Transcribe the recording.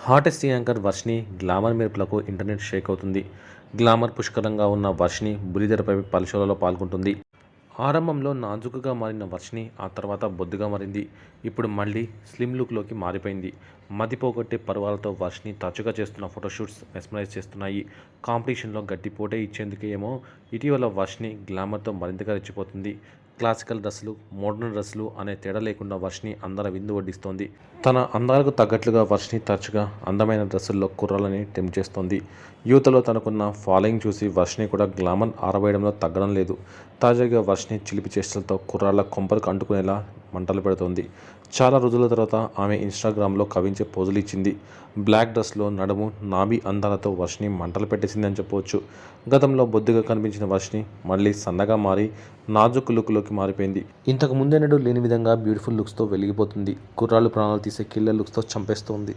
Hottest anchor Varshini glamour మెరుపులకు internet shake అవుతుంది. Glamour పుష్కలంగా ఉన్న వర్షిని బుల్లితెరపై పలు షోలలో పాల్గొంటుంది. ఆరంభంలో నాజూకుగా మారిన వర్షిని ఆ తర్వాత బొద్దుగా మారింది. ఇప్పుడు మళ్ళీ స్లిమ్ లుక్లోకి మారిపోయింది. మతిపోగొట్టే పరువాలతో వర్షిని తరచుగా చేస్తున్న ఫోటోషూట్స్ మెస్మరైజ్ చేస్తున్నాయి. కాంపిటీషన్లో గట్టి పోటీ ఇచ్చేందుకే ఏమో ఇటీవల వర్షిని గ్లామర్తో మరింతగా రెచ్చిపోతుంది. క్లాసికల్ డ్రెస్సులు, మోడర్న్ డ్రెస్సులు అనే తేడా లేకుండా వర్షిని అందరి విందు వడ్డిస్తోంది. తన అందాలకు తగ్గట్లుగా వర్షిని తరచుగా అందమైన డ్రెస్సుల్లో కుర్రాళ్ళని టెంప్ట్ చేస్తోంది. యువతలో తనకున్న ఫాలోయింగ్ చూసి వర్షిని కూడా గ్లామర్ ఆరబోయడంలో తగ్గడం లేదు. తాజాగా వర్షిని చిలిపి చేష్టలతో కుర్రాళ్ళ కొంపలకు అంటుకునేలా మంటలు పెడుతోంది. చాలా రోజుల తర్వాత ఆమె ఇన్స్టాగ్రామ్లో కవించే పోజులు ఇచ్చింది. బ్లాక్ డ్రెస్లో నడుము, నాభి అందాలతో వర్షిని మంటలు పెట్టేసిందని చెప్పవచ్చు. గతంలో బొద్దుగా కనిపించిన వర్షిని మళ్ళీ సన్నగా మారి నాజుక్ లుక్లోకి మారిపోయింది. ఇంతకు ముందెన్నడూ లేని విధంగా బ్యూటిఫుల్ లుక్స్తో వెలిగిపోతుంది. కుర్రాళ్ళు ప్రాణాలు తీసే కిల్లర్ లుక్స్తో చంపేస్తోంది.